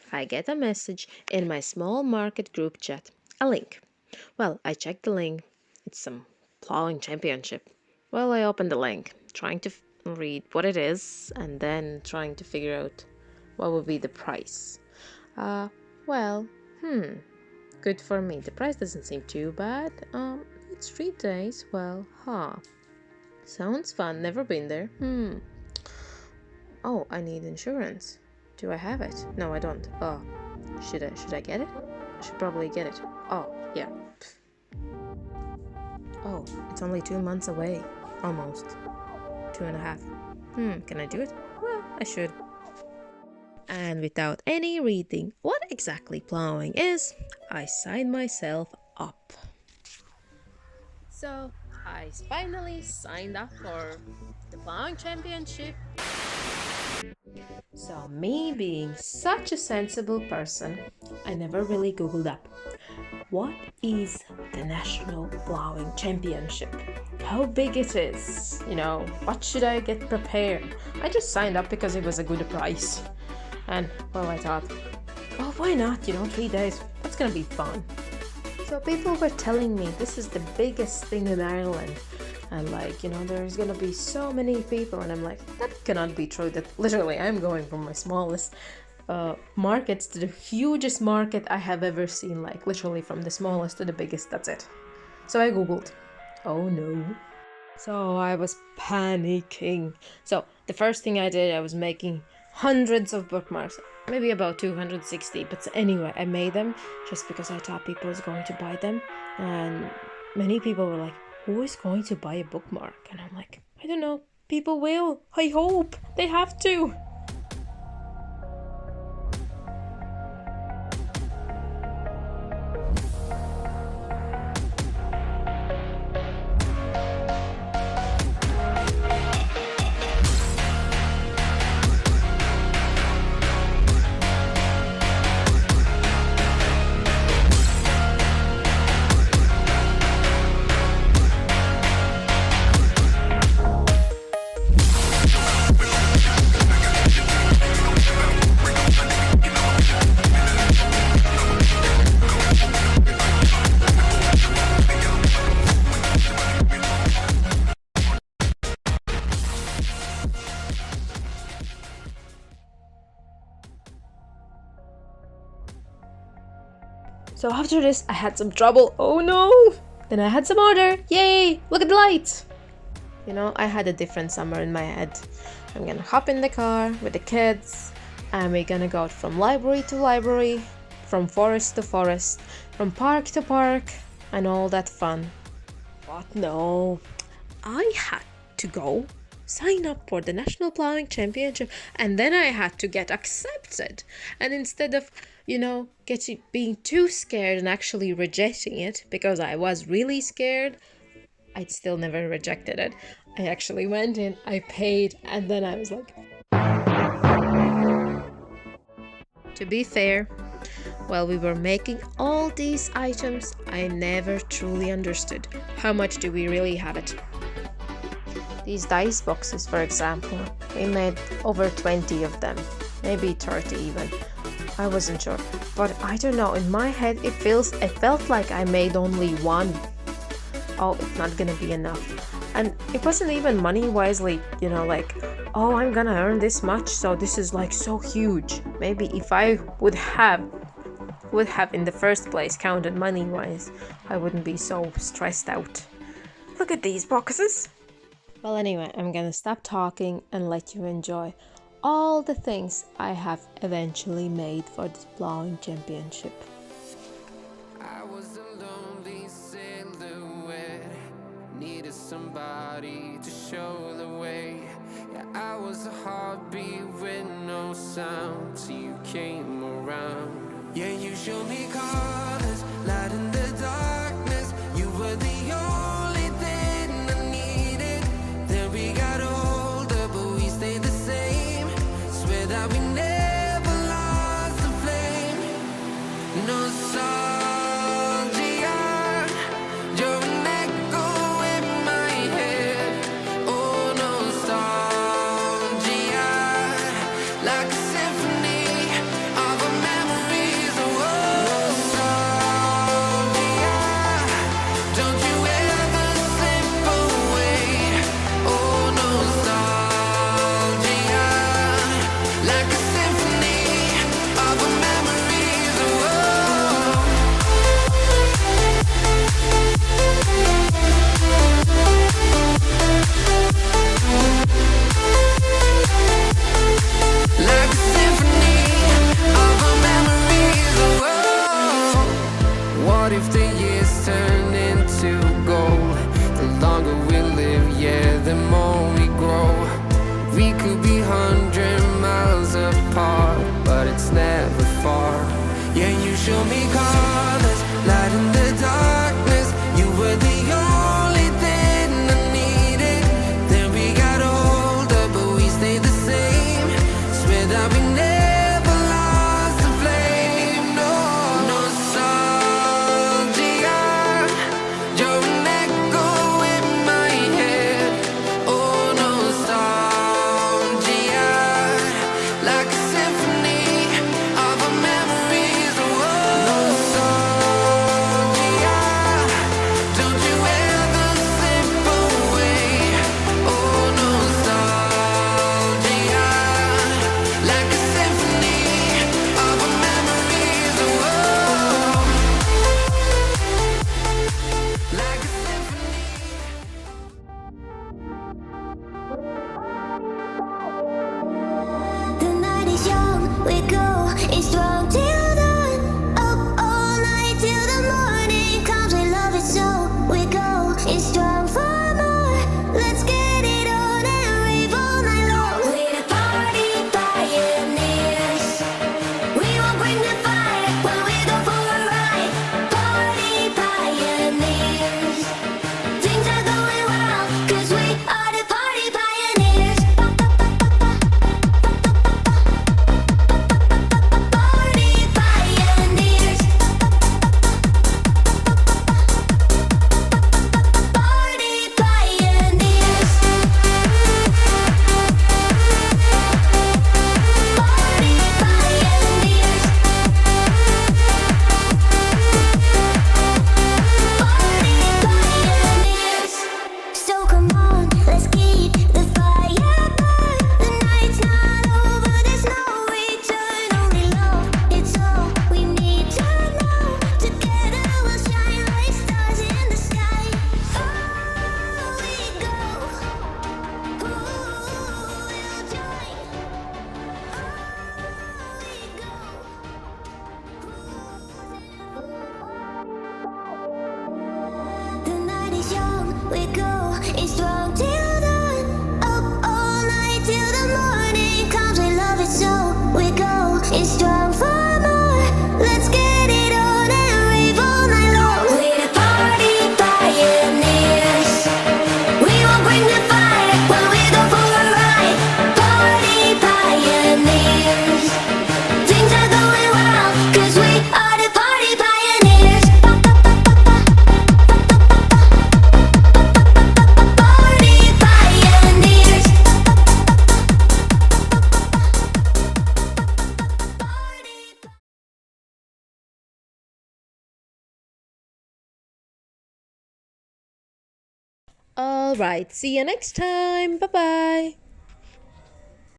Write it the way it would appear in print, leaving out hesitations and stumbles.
I get a message in my small market group chat, a link. Well, I check the link. It's some plowing championship. Well, I open the link, trying to read what it is, and then trying to figure out what would be the price. Uh, well, good for me. The price doesn't seem too bad. It's 3 days. Well, sounds fun. Never been there. Oh, I need insurance. Do I have it? No, I don't. Oh, should I get it? I should probably get it. Oh, yeah. Oh, it's only 2 months away. Almost. 2.5. Can I do it? Well, I should. And without any reading what exactly plowing is, I signed myself up. So, I finally signed up for the plowing championship. So, me being such a sensible person, I never really googled up what is the National Ploughing Championship? How big it is? What should I get prepared? I just signed up because it was a good price. And, well, I thought, oh, why not? 3 days. That's gonna be fun. So people were telling me this is the biggest thing in Ireland. And there's gonna be so many people. And I'm like, that cannot be true. That literally I'm going from my smallest markets to the hugest market I have ever seen. Literally from the smallest to the biggest. That's it. So I googled. Oh no. So I was panicking. So the first thing I did, I was making hundreds of bookmarks, maybe about 260, but anyway, I made them just because I thought people was going to buy them. And many people were like, who is going to buy a bookmark? And I'm like, I don't know, people will. I hope they have to. So after this, I had some trouble. Oh no! Then I had some order. Yay! Look at the lights! I had a different summer in my head. I'm gonna hop in the car with the kids, and we're gonna go from library to library, from forest to forest, from park to park, and all that fun. But no, I had to go sign up for the National Ploughing Championship, and then I had to get accepted. And instead of being too scared and actually rejecting it, because I was really scared, I'd still never rejected it. I actually went in, I paid, and then I was like... To be fair, while we were making all these items, I never truly understood how much do we really have it. These dice boxes, for example, we made over 20 of them, maybe 30 even. I wasn't sure, but I don't know, in my head it felt like I made only one. Oh, it's not gonna be enough. And it wasn't even money wisely, oh, I'm gonna earn this much, so this is so huge. Maybe if I would have in the first place counted money wise, I wouldn't be so stressed out. Look at these boxes. Well, anyway, I'm gonna stop talking and let you enjoy all the things I have eventually made for the Ploughing Championship. I was a lonely silhouette, needed somebody to show the way. Yeah, I was a heartbeat with no sound till you came around. Yeah, you showed me colors, light in the darkness. You were the only thing I needed. Then we got older, but we stayed the same. Swear that we never lost the flame. Nostalgia, you're tears turn into gold. The longer we live, yeah, the more we grow. We could be 100 miles apart, but it's never far. Yeah, you show me colors, light in the darkness. You were the only thing I needed. Then we got older, but we stayed the same. Swear that we never lost the flame. No, nostalgia, you're an echo in my head. Oh, nostalgia, like a symphony of our memories. Oh, nostalgia, don't you ever slip away. Oh, nostalgia, like a symphony of our memories. Oh, like a symphony. The night is young, we go, it's strong till dawn. Up all night till the morning comes, we love it so. We go, it's strong for more. Let's get it on and rave all night long. We're the party pioneers. We won't bring the fire when we go for a ride. Party pioneers. Things are going well, 'cause we are the party pioneers. Party pioneers. Party pioneers. Party pioneers. Party pioneers. So come on, let's keep the fire burn. The night's not over, there's no return. Only love, it's all we need to know. Together we'll shine like stars in the sky. Oh, we go. Who will join? Oh, we go. The night is young, we go, it's strong till dawn. Up all night till the morning comes, we love it so. We go, it's strong for more. Let's get it on and rave all night long. We're the party pioneers. We won't bring the fire when we go for a ride. Party pioneers. Things are going well, 'cause we are the party pioneers. Party pioneers. All right, see you next time. Bye bye.